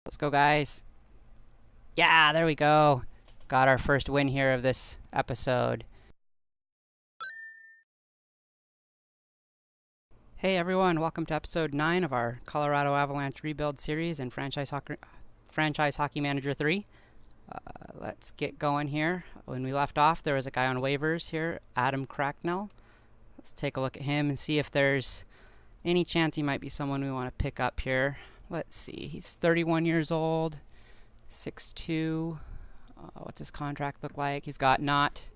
Let's go, guys. Yeah, there we go. Got our first win here of this episode. Hey everyone, welcome to episode 9 of our Colorado Avalanche Rebuild Series and Franchise Hockey Manager 3. Let's get going here. When we left off, there was a guy on waivers here, Adam Cracknell. Let's take a look at him and see if there's any chance he might be someone we want to pick up here. Let's see, he's 31 years old, 6'2". What's his contract look like? He's got not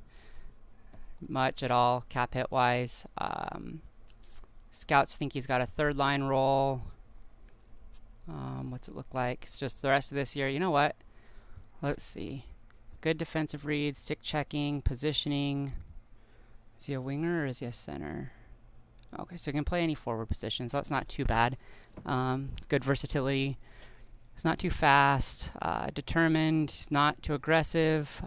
much at all cap hit wise. Scouts think he's got a third line role. What's it look like? It's just the rest of this year. You know what? Let's see. Good defensive reads, stick checking, positioning. Is he a winger or is he a center? Okay, so he can play any forward position, so that's not too bad. It's good versatility. He's not too fast, determined. He's not too aggressive.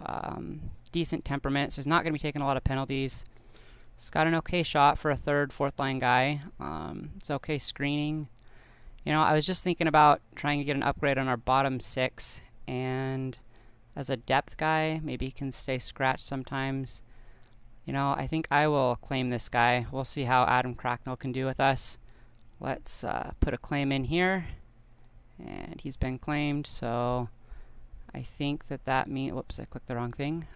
Decent temperament, so he's not going to be taking a lot of penalties. He's got an okay shot for a third, fourth line guy. It's okay screening. You know, I was just thinking about trying to get an upgrade on our bottom 6, and as a depth guy, maybe he can stay scratched sometimes. You know, I think I will claim this guy. We'll see how Adam Cracknell can do with us. Let's put a claim in here. And he's been claimed, so I think that means... Whoops, I clicked the wrong thing.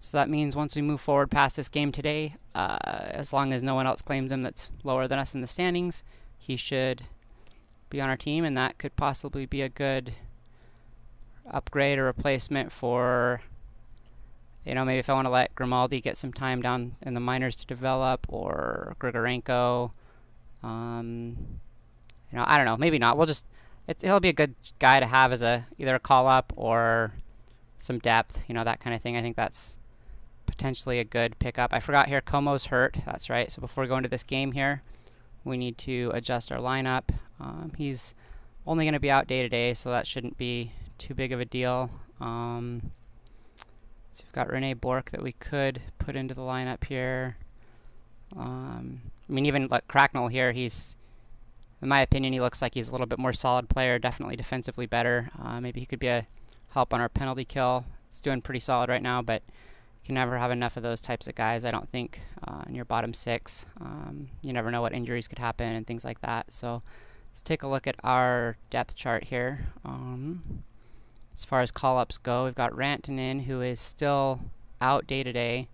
So that means once we move forward past this game today, as long as no one else claims him that's lower than us in the standings, he should be on our team, and that could possibly be a good upgrade or replacement for... You know, maybe if I want to let Grimaldi get some time down in the minors to develop, or Grigorenko. You know, I don't know. Maybe not. We'll just... He'll be a good guy to have as either a call-up or some depth. You know, that kind of thing. I think that's potentially a good pickup. I forgot here, Como's hurt. That's right. So before we go into this game here, we need to adjust our lineup. He's only going to be out day-to-day, so that shouldn't be too big of a deal. So we've got Rene Bourque that we could put into the lineup here. I mean, even like Cracknell here, he's, in my opinion, he looks like he's a little bit more solid player, definitely defensively better. Maybe he could be a help on our penalty kill. It's doing pretty solid right now, but you can never have enough of those types of guys, I don't think, in your bottom 6. You never know what injuries could happen and things like that. So let's take a look at our depth chart here. As far as call-ups go, we've got Rantanen, who is still out day-to-day.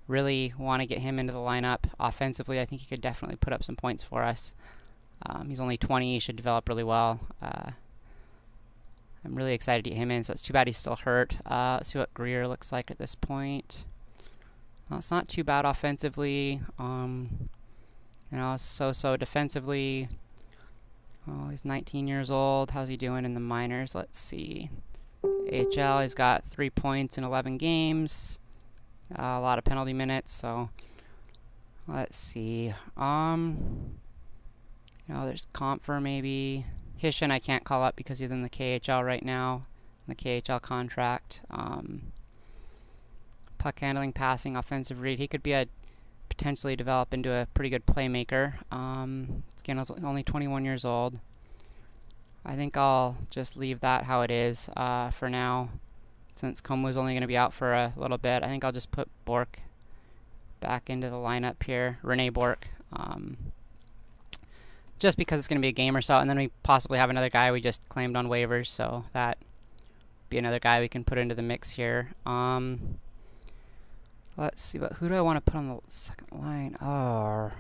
Really want to get him into the lineup. Offensively, I think he could definitely put up some points for us. He's only 20. He should develop really well. I'm really excited to get him in, so it's too bad he's still hurt. Let's see what Greer looks like at this point. Well, it's not too bad offensively. You know, so defensively. Oh, he's 19 years old. How's he doing in the minors? Let's see. AHL, he's got 3 points in 11 games. A lot of penalty minutes, so let's see. You know, there's Comfer maybe. Hishin I can't call up because he's in the KHL right now, in the KHL contract. Puck handling, passing, offensive read. He could be potentially develop into a pretty good playmaker. Again, he's only 21 years old. I think I'll just leave that how it is for now, since Como's only going to be out for a little bit. I think I'll just put Bourque back into the lineup here, Rene Bourque, just because it's going to be a game or so, and then we possibly have another guy we just claimed on waivers, so that be another guy we can put into the mix here. Let's see, but who do I want to put on the second line? Oh,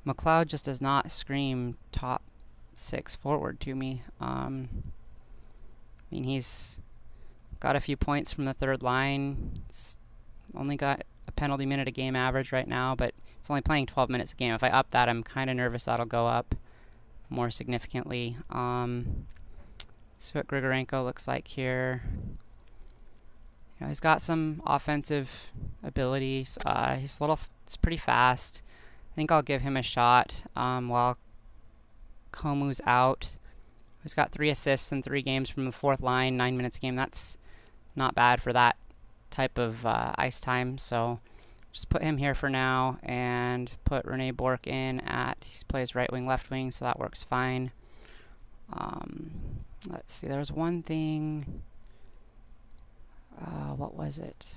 McLeod just does not scream top 6 forward to me. I mean, he's got a few points from the third line. He's only got a penalty minute a game average right now, but he's only playing 12 minutes a game. If I up that, I'm kind of nervous that'll go up more significantly. See what Grigorenko looks like here. You know, he's got some offensive abilities. He's pretty fast. I think I'll give him a shot while Comu's out. He's got 3 assists in 3 games from the fourth line, 9 minutes a game. That's not bad for that type of ice time. So just put him here for now and put Rene Bourque in he plays right wing, left wing, so that works fine. Let's see, there was one thing. What was it?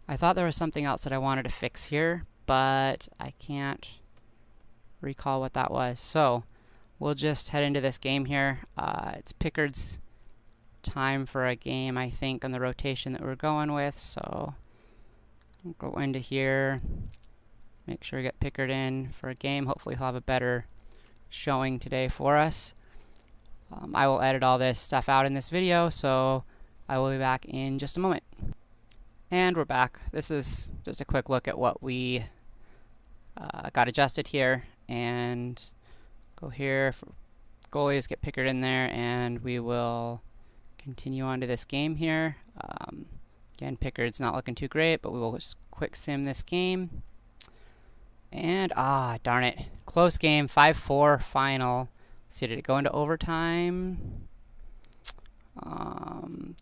I thought there was something else that I wanted to fix here, but I can't recall what that was. So we'll just head into this game here. It's Pickard's time for a game, I think, on the rotation that we're going with. So we'll go into here, make sure we get Pickard in for a game. Hopefully he'll have a better showing today for us. I will edit all this stuff out in this video, so I will be back in just a moment. And we're back. This is just a quick look at what we got adjusted here, and go here for goalies, get Pickard in there, and we will continue on to this game here. Again, Pickard's not looking too great, but we will just quick sim this game. And darn it, close game, 5-4 final. Let's see, did it go into overtime? 1,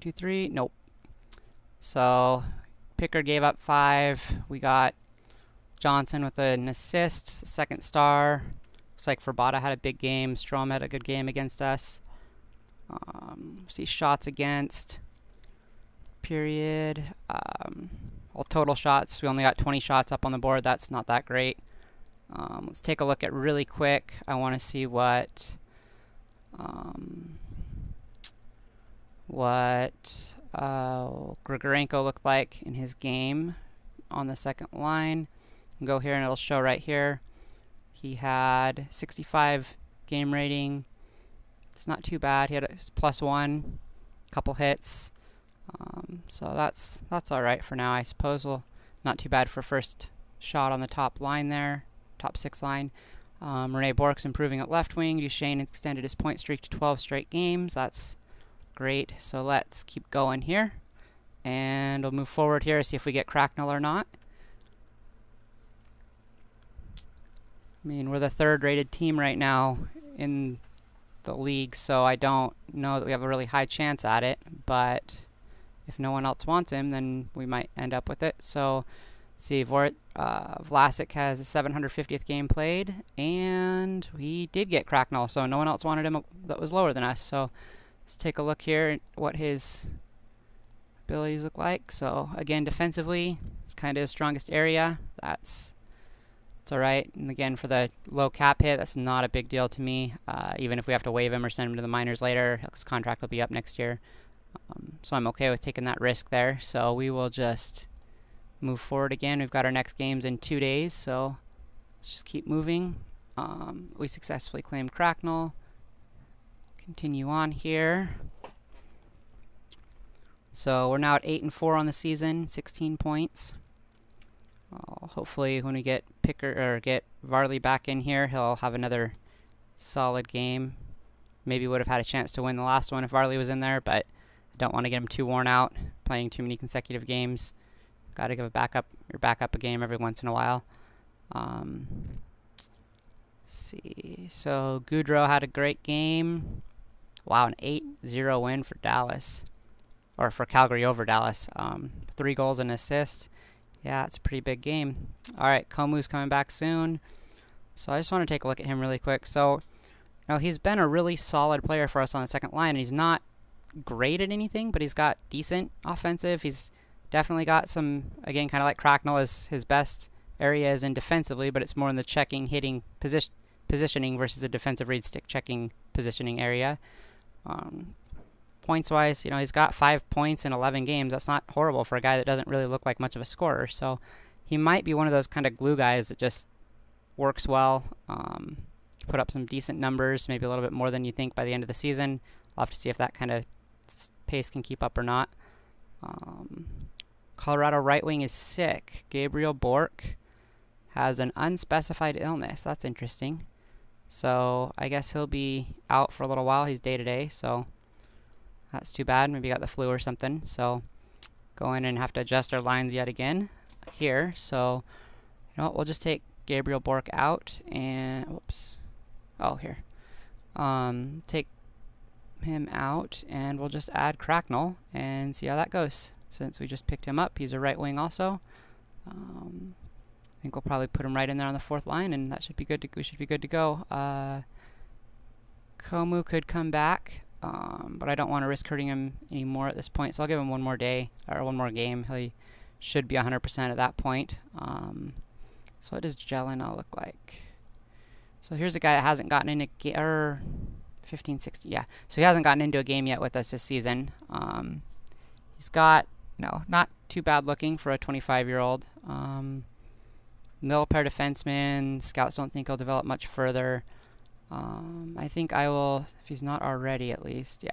2, 3. Nope. So Pickard gave up 5. We got Johnson with an assist, second star. Looks like Verbata had a big game. Strom had a good game against us. See shots against. Period. All total shots, we only got 20 shots up on the board. That's not that great. Let's take a look at really quick. I want to see what Grigorenko looked like in his game on the second line. Go here and it'll show right here. He had 65 game rating. It's not too bad. He had a +1, couple hits. So that's all right for now, I suppose. Well, not too bad for first shot on the top line there, top 6 line. Rene Bourque's improving at left wing. Duchesne extended his point streak to 12 straight games. That's great. So let's keep going here, and we'll move forward here, see if we get Cracknell or not. I mean, we're the 3rd rated team right now in the league, so I don't know that we have a really high chance at it, but if no one else wants him, then we might end up with it. So let's see, Vlasic has a 750th game played, and he did get Cracknell, so no one else wanted him that was lower than us. So let's take a look here at what his abilities look like. So again, defensively, it's kind of his strongest area. It's all right. And again, for the low cap hit, that's not a big deal to me. Even if we have to waive him or send him to the minors later, his contract will be up next year. So I'm okay with taking that risk there. So we will just move forward again. We've got our next games in 2 days, so let's just keep moving. We successfully claimed Cracknell. Continue on here. So we're now at 8-4 on the season, 16 points. Hopefully when we get Pickard or get Varley back in here, he'll have another solid game. Maybe would have had a chance to win the last one if Varley was in there, but I don't want to get him too worn out playing too many consecutive games. Got to give your backup a game every once in a while. Let's see. So Goudreau had a great game. Wow, an 8-0 win for Dallas, or for Calgary over Dallas. 3 goals and an assist. Yeah, it's a pretty big game. All right, Komu's coming back soon. So I just want to take a look at him really quick. So, he's been a really solid player for us on the second line, and he's not great at anything, but he's got decent offensive. He's definitely got some, again, kind of like Cracknell, is his best area is in defensively, but it's more in the checking, hitting, positioning versus a defensive read stick checking positioning area. Points-wise, he's got 5 points in 11 games. That's not horrible for a guy that doesn't really look like much of a scorer. So he might be one of those kind of glue guys that just works well. Put up some decent numbers, maybe a little bit more than you think by the end of the season. I'll have to see if that kind of pace can keep up or not. Colorado right wing is sick. Gabriel Bourque has an unspecified illness. That's interesting. So I guess he'll be out for a little while. He's day-to-day, so that's too bad. Maybe he got the flu or something. So go in and have to adjust our lines yet again here. So we'll just take Gabriel Bourque out and whoops. Oh, here. Take him out, and we'll just add Cracknell and see how that goes. Since we just picked him up, he's a right wing also. I think we'll probably put him right in there on the 4th line, and that should be good. We should be good to go. Komu could come back, but I don't want to risk hurting him anymore at this point, so I'll give him one more day, or one more game. He should be 100% at that point. So what does Jelena look like? So here's a guy that hasn't gotten into or 15, 16, yeah. So he hasn't gotten into a game yet with us this season. He's got, not too bad looking for a 25-year-old. Middle pair defenseman. Scouts don't think he'll develop much further. I think I will, if he's not already at least,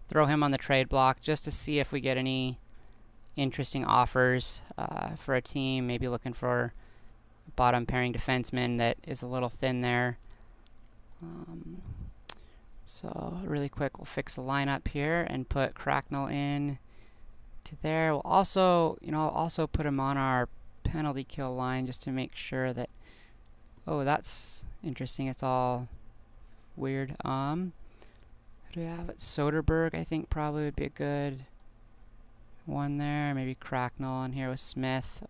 throw him on the trade block just to see if we get any interesting offers for a team, maybe looking for a bottom pairing defenseman that is a little thin there. So really quick, we'll fix the lineup here and put Cracknell in to there. We'll also, I'll also put him on our penalty kill line just to make sure that, oh, that's interesting. It's all weird. Who do we have? Soderberg, I think probably would be a good one there. Maybe Cracknell on here with Smith.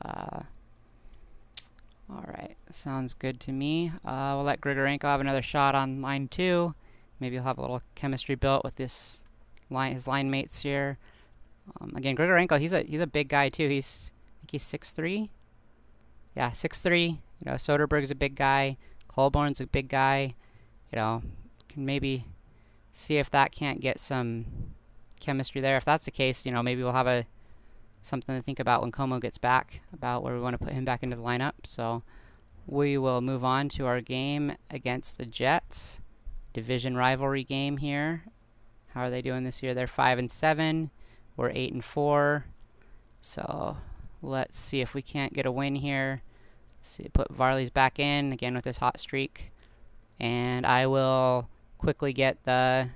Alright, sounds good to me. We'll let Grigorenko have another shot on line 2. Maybe he'll have a little chemistry built with his his line mates here. Again, Grigorenko, he's a big guy too. I think he's 6'3". Yeah, 6'3". Soderberg's a big guy. Colborn's a big guy. Can maybe see if that can't get some chemistry there. If that's the case, maybe we'll have something to think about when Como gets back about where we want to put him back into the lineup. So we will move on to our game against the Jets. Division rivalry game here. How are they doing this year? They're 5-7. We're 8-4. So let's see if we can't get a win here. See, put Varley's back in again with his hot streak, and I will quickly get the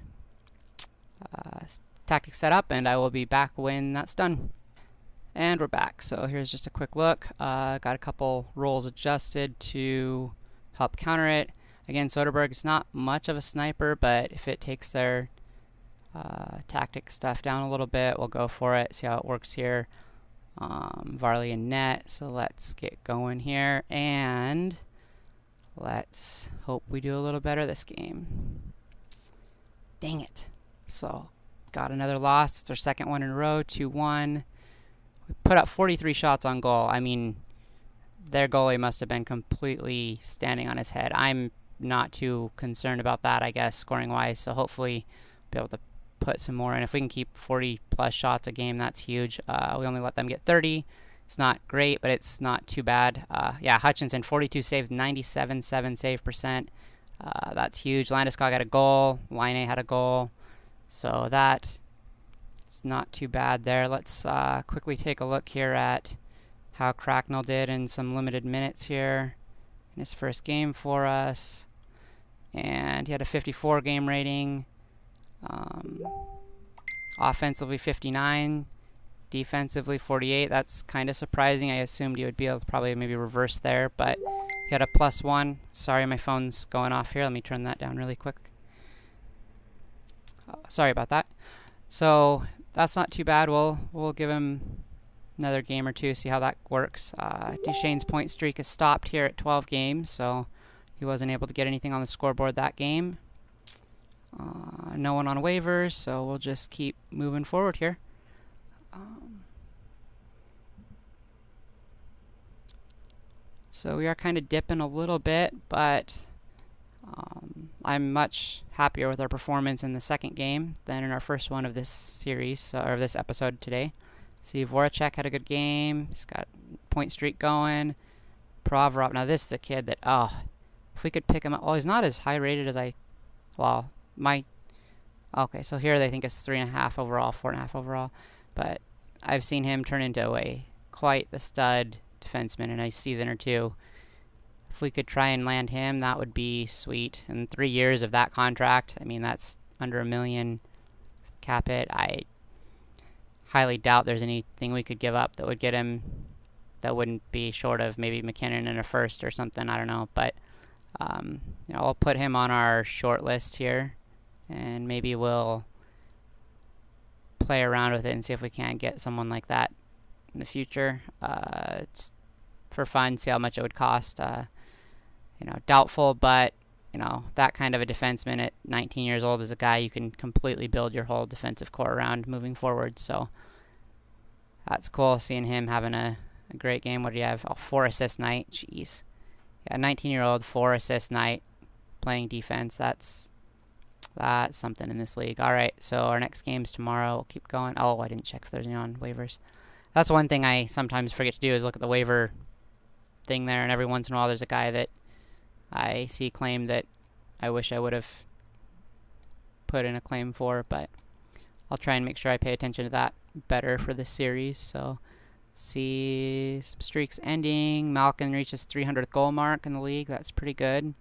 tactics set up, and I will be back when that's done. And we're back. So here's just a quick look. Got a couple roles adjusted to help counter it. Again, Soderberg is not much of a sniper, but if it takes their tactic stuff down a little bit, we'll go for it. See how it works here. Varley and net. So let's get going here, and let's hope we do a little better this game. Dang it. So got another loss. It's our second one in a row, 2-1. We put up 43 shots on goal. I mean, their goalie must have been completely standing on his head. I'm not too concerned about that, I guess, scoring-wise. So hopefully be able to put some more in. If we can keep 40-plus shots a game, that's huge. We only let them get 30. It's not great, but it's not too bad. Hutchinson, 42 saves, 97.7 save percent. That's huge. Landeskog had a goal. Laine had a goal. So that's not too bad there. Let's quickly take a look here at how Cracknell did in some limited minutes here in his first game for us. And he had a 54 game rating. Offensively 59, defensively 48. That's kind of surprising. I assumed he would be able to probably maybe reverse there, but he had a +1. Sorry, my phone's going off here. Let me turn that down really quick. Sorry about that. So that's not too bad. We'll give him another game or two, see how that works. Duchesne's point streak is stopped here at 12 games, so he wasn't able to get anything on the scoreboard that game. No one on waivers, so we'll just keep moving forward here. So we are kind of dipping a little bit, but I'm much happier with our performance in the second game than in our first one of this series, or this episode today. See, Voracek had a good game. He's got point streak going. Provorov. Now this is a kid that, if we could pick him up. Well, he's not as high rated as okay, so here they think it's 3.5 overall, 4.5 overall, but I've seen him turn into quite the stud defenseman in a season or two. If we could try and land him, that would be sweet. In 3 years of that contract, I mean, that's under $1 million cap it. I highly doubt there's anything we could give up that would get him, that wouldn't be short of maybe McKinnon in a first or something, I don't know, but I'll put him on our short list here, and maybe we'll play around with it and see if we can't get someone like that in the future, just for fun, see how much it would cost. Doubtful, but that kind of a defenseman at 19 years old is a guy you can completely build your whole defensive core around moving forward. So that's cool seeing him having a great game. What do you have? Oh, 4 assist night. Jeez. Yeah, 19-year-old, 4 assist night playing defense. That's something in this league. All right, so our next game's tomorrow. We'll keep going. Oh, I didn't check if there's any on waivers. That's one thing I sometimes forget to do is look at the waiver thing there, and every once in a while there's a guy that I see claim that I wish I would have put in a claim for, but I'll try and make sure I pay attention to that better for this series. So, see some streaks ending. Malkin reaches 300th goal mark in the league. That's pretty good.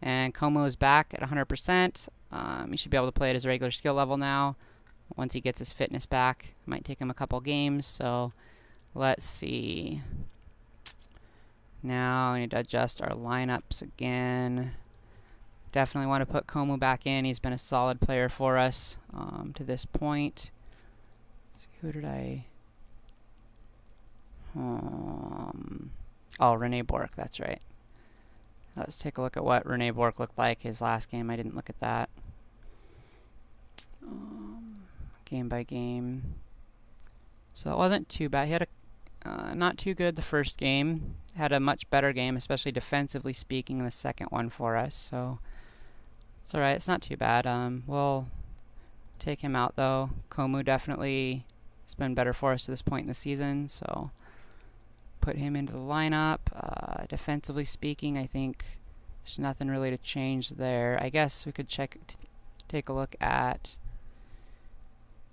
And Como is back at 100%. He should be able to play at his regular skill level now. Once he gets his fitness back, it might take him a couple games. So, let's see. Now we need to adjust our lineups again. Definitely want to put Como back in. He's been a solid player for us to this point. Let's see, who did I... oh, Rene Bourque, that's right. Let's take a look at what Rene Bourque looked like his last game. I didn't look at that. Game by game. So it wasn't too bad. He had a not too good the first game. Had a much better game, especially defensively speaking, the second one for us. So it's alright. It's not too bad. We'll take him out, though. Komu definitely has been better for us to this point in the season. So put him into the lineup. Defensively speaking, I think there's nothing really to change there. I guess we could take a look at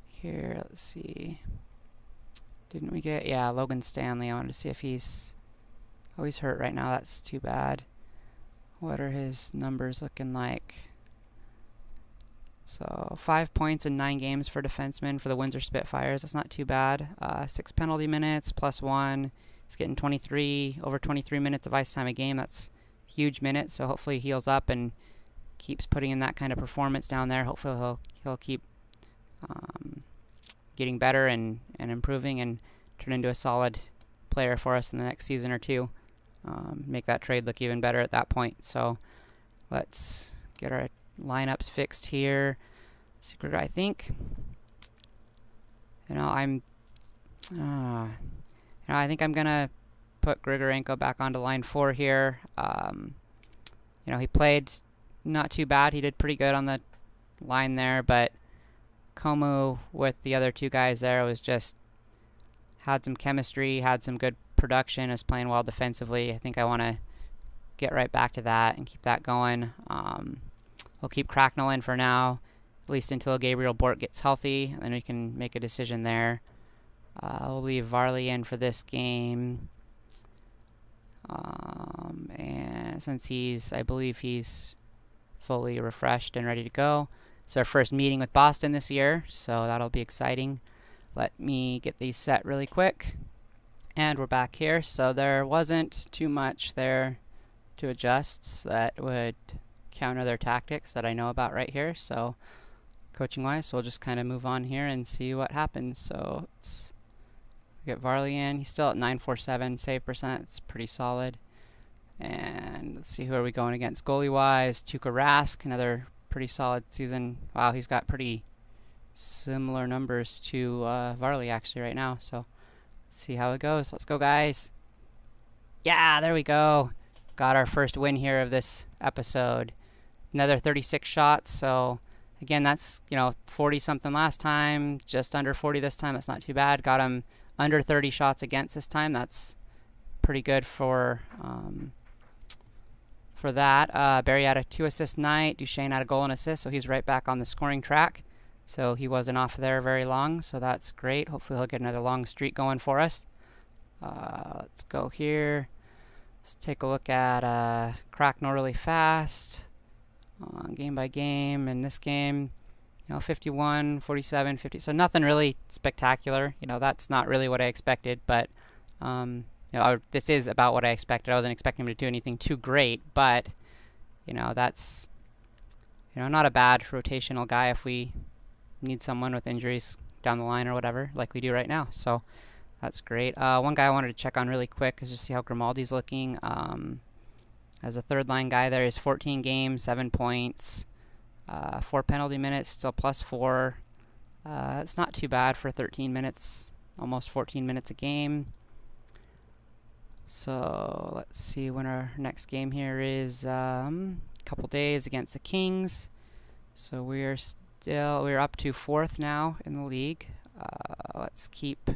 here. Let's see. Didn't we get... yeah, Logan Stanley. I wanted to see if he's... oh, he's hurt right now. That's too bad. What are his numbers looking like? So, 5 points in 9 games for defensemen for the Windsor Spitfires. That's not too bad. 6 penalty minutes, +1. He's getting over 23 minutes of ice time a game. That's huge minutes, so hopefully he heals up and keeps putting in that kind of performance down there. Hopefully he'll keep getting better and improving and turn into a solid player for us in the next season or two. Make that trade look even better at that point. So let's get our lineups fixed here. Secret guy, I think. I think I'm gonna put Grigorenko back onto line 4 here. He played not too bad. He did pretty good on the line there, but Komu with the other 2 guys there was just had some chemistry, had some good production, is playing well defensively. I think I want to get right back to that and keep that going. We'll keep Cracknell in for now, at least until Gabriel Bourque gets healthy, and then we can make a decision there. We'll leave Varley in for this game. And since I believe he's fully refreshed and ready to go. It's our first meeting with Boston this year, so that'll be exciting. Let me get these set really quick. And we're back here. So there wasn't too much there to adjust that would counter their tactics that I know about right here. So coaching-wise, so we'll just kind of move on here and see what happens. So let's get Varley in. He's still at 947 save percent. It's pretty solid. And let's see, who are we going against goalie-wise? Tuukka Rask, another pretty solid season. Wow, he's got pretty similar numbers to Varley actually right now. So let's see how it goes. Let's go, guys. Yeah, there we go. Got our first win here of this episode. Another 36 shots. So again, that's 40 something last time, just under 40 this time. That's not too bad. Got him under 30 shots against this time. That's pretty good for that. Barry had a 2 assist night. Duchesne had a goal and assist, so he's right back on the scoring track. So he wasn't off there very long, so that's great. Hopefully he'll get another long streak going for us. Let's go here. Let's take a look at Cracknell really fast. Game by game. In this game, 51, 47, 50. So nothing really spectacular. That's not really what I expected, but this is about what I expected. I wasn't expecting him to do anything too great, but that's not a bad rotational guy if we need someone with injuries down the line or whatever, like we do right now. So that's great. One guy I wanted to check on really quick is just see how Grimaldi's looking. I As a third line guy there, is 14 games, 7 points, 4 penalty minutes, still +4. It's not too bad for 13 minutes, almost 14 minutes a game. So let's see when our next game here is. A couple days against the Kings. So we're up to 4th now in the league. Let's keep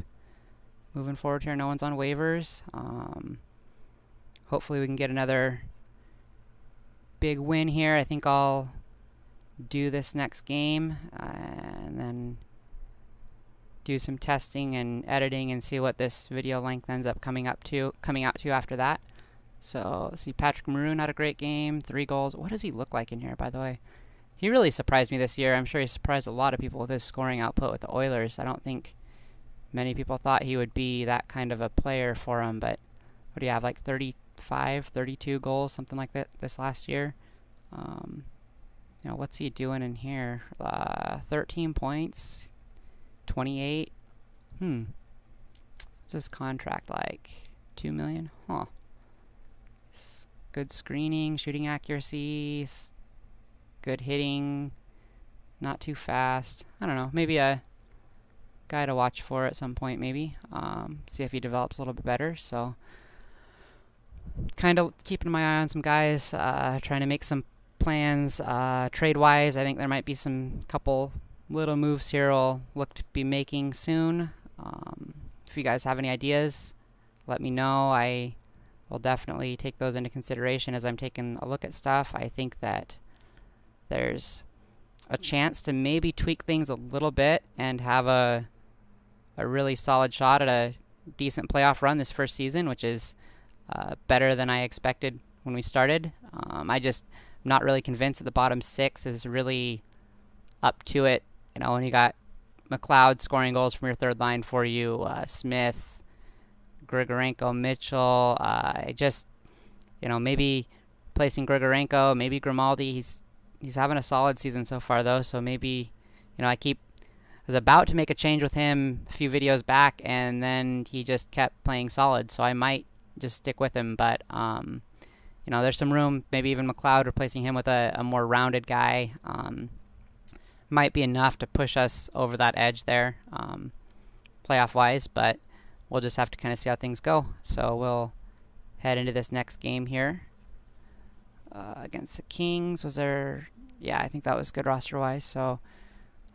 moving forward here. No one's on waivers. Hopefully we can get another big win here. I think I'll do this next game and then do some testing and editing and see what this video length ends up coming out to after that. So let's see, Patrick Maroon had a great game, 3 goals. What does he look like in here, by the way? He really surprised me this year. I'm sure he surprised a lot of people with his scoring output with the Oilers. I don't think many people thought he would be that kind of a player for him, but what do you have, like 35, 32 goals, something like that this last year? What's he doing in here? 13 points, 28. What's his contract like? $2 million? Huh. Good screening, shooting accuracy, good hitting, not too fast. I don't know, maybe a guy to watch for at some point, maybe. See if he develops a little bit better. So kind of keeping my eye on some guys, trying to make some plans trade-wise. I think there might be some couple little moves here I'll look to be making soon. If you guys have any ideas, let me know. I will definitely take those into consideration as I'm taking a look at stuff. I think that there's a chance to maybe tweak things a little bit and have a really solid shot at a decent playoff run this first season, which is better than I expected when we started. I just not really convinced that the bottom 6 is really up to it. When you got McLeod scoring goals from your third line for you, Smith, Grigorenko, Mitchell, I just, maybe placing Grigorenko, maybe Grimaldi. He's having a solid season so far, though, so maybe, I was about to make a change with him a few videos back, and then he just kept playing solid, so I might just stick with him, but, there's some room, maybe even McLeod replacing him with a more rounded guy, might be enough to push us over that edge there, playoff-wise, but we'll just have to kind of see how things go. So we'll head into this next game here against the Kings. Yeah, I think that was good roster-wise. So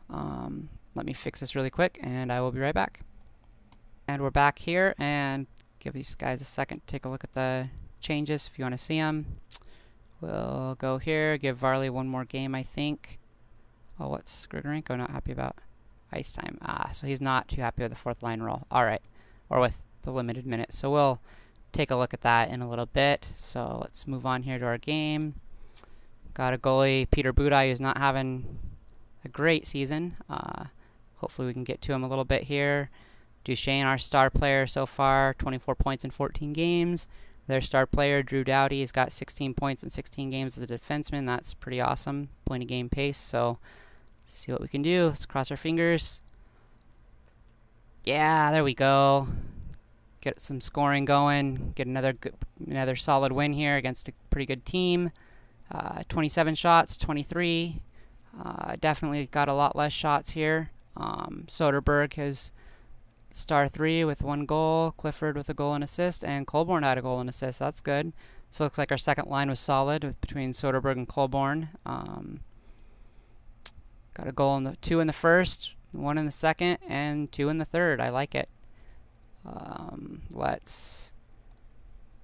let me fix this really quick, and I will be right back. And we're back here, and give these guys a second to take a look at the changes if you want to see them. We'll go here, give Varley one more game, I think. Oh, what's Grigorenko not happy about? Ice time. So he's not too happy with the 4th line role. All right. Or with the limited minutes. So we'll take a look at that in a little bit. So let's move on here to our game. Got a goalie, Peter Budaj, who's not having a great season. Hopefully we can get to him a little bit here. Duchesne, our star player so far, 24 points in 14 games. Their star player, Drew Doughty, has got 16 points in 16 games as a defenseman. That's pretty awesome. Point a game pace. So let's see what we can do. Let's cross our fingers. Yeah, there we go. Get some scoring going. Get another solid win here against a pretty good team. 27 shots, 23. Definitely got a lot less shots here. Soderberg has star 3 with 1 goal. Clifford with a goal and assist. And Colborn had a goal and assist. That's good. So it looks like our second line was solid between Soderberg and Colborn. Got a goal in the 2 in the first, 1 in the second, and 2 in the third. I like it. Let's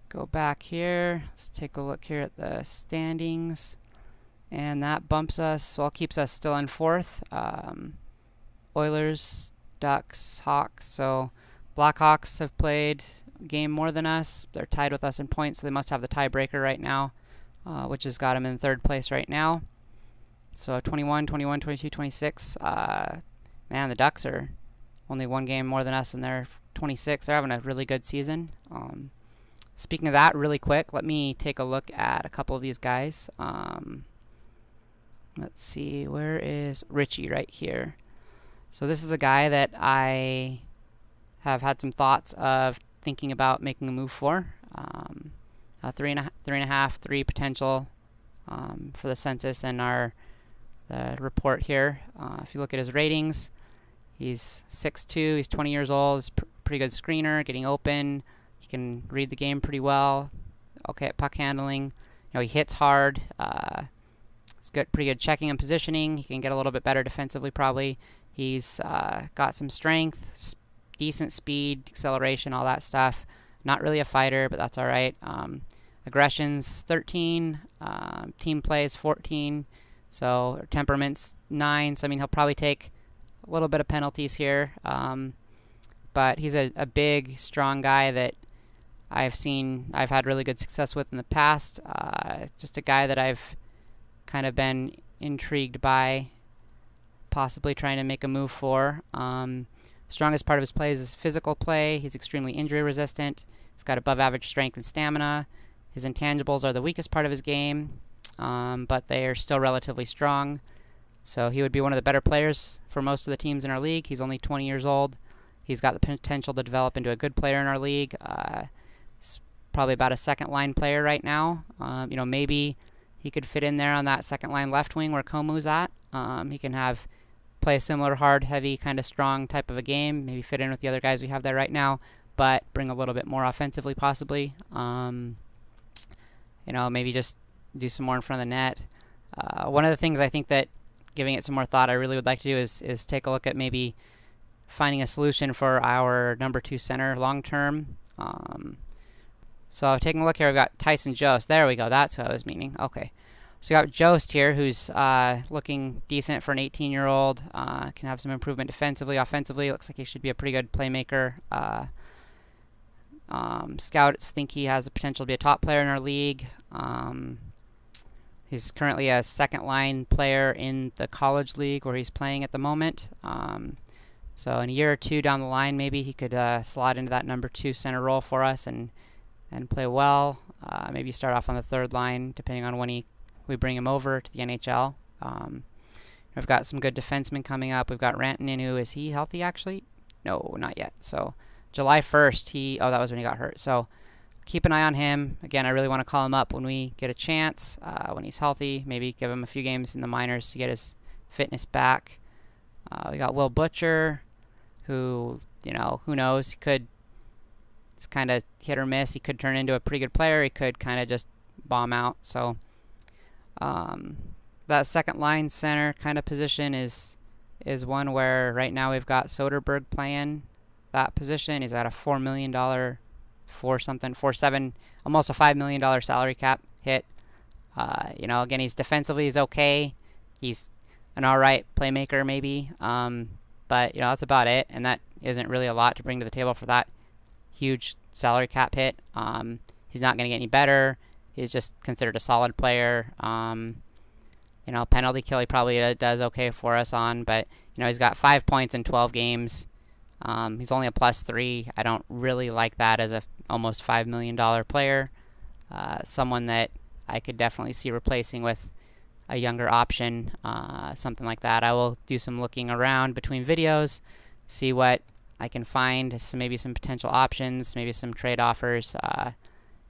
go back here. Let's take a look here at the standings. And that bumps us, well, keeps us still in 4th. Oilers, Ducks, Hawks. So Blackhawks have played a game more than us. They're tied with us in points, so they must have the tiebreaker right now, which has got them in 3rd place right now. So 21, 21, 22, 26. Man, the Ducks are only 1 game more than us, and they're 26. They're having a really good season. Speaking of that, really quick, let me take a look at a couple of these guys. Let's see, where is Richie? Right here. So this is a guy that I have had some thoughts of thinking about making a move for. 3 potential for the census and the report here. If you look at his ratings, he's 6'2", he's 20 years old, he's pretty good screener, getting open, he can read the game pretty well, okay at puck handling, he hits hard, he's pretty good checking and positioning, he can get a little bit better defensively probably, he's got some strength, decent speed, acceleration, all that stuff, not really a fighter, but that's alright. Aggression's 13, team plays 14, so temperament's 9, so I mean he'll probably take a little bit of penalties here, but he's a big, strong guy that I've had really good success with in the past. Just a guy that I've kind of been intrigued by, possibly trying to make a move for. Strongest part of his play is his physical play. He's extremely injury resistant. He's got above average strength and stamina. His intangibles are the weakest part of his game, but they are still relatively strong. So he would be one of the better players for most of the teams in our league. He's only 20 years old. He's got the potential to develop into a good player in our league. He's probably about a second-line player right now. Maybe he could fit in there on that second-line left wing where Komu's at. He can play a similar hard, heavy, kind of strong type of a game. Maybe fit in with the other guys we have there right now, but bring a little bit more offensively possibly. Maybe just do some more in front of the net. One of the things I think that, giving it some more thought, I really would like to do is take a look at maybe finding a solution for our number 2 center long term. So taking a look here, we've got Tyson Jost. There we go. That's what I was meaning. Okay. So we got Jost here, who's looking decent for an 18-year-old. Can have some improvement defensively, offensively. Looks like he should be a pretty good playmaker. Scouts think he has the potential to be a top player in our league. He's currently a second-line player in the college league where he's playing at the moment. So in a year or two down the line, maybe he could slot into that number 2 center role for us and play well. Maybe start off on the third line, depending on when we bring him over to the NHL. We've got some good defensemen coming up. We've got Rantanen, who is he healthy actually? No, not yet. So July 1st, that was when he got hurt. So keep an eye on him. Again, I really want to call him up when we get a chance, when he's healthy. Maybe give him a few games in the minors to get his fitness back. We got Will Butcher, who, who knows? It's kind of hit or miss. He could turn into a pretty good player. He could kind of just bomb out. So that second line center kind of position is one where right now we've got Soderberg playing that position. He's at a $4 million, 4.7, almost a $5 million salary cap hit. Again, he's defensively, he's okay. He's an alright playmaker maybe, but that's about it, and that isn't really a lot to bring to the table for that huge salary cap hit. He's not going to get any better. He's just considered a solid player. Penalty kill he probably does okay for us on, but he's got 5 points in 12 games. He's only a +3. I don't really like that as a almost $5 million player. Someone that I could definitely see replacing with a younger option, something like that. I will do some looking around between videos, see what I can find, maybe some potential options, maybe some trade offers,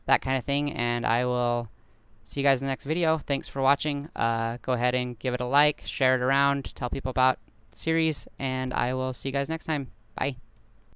that kind of thing, and I will see you guys in the next video. Thanks for watching. Go ahead and give it a like, share it around, tell people about the series, and I will see you guys next time. Bye.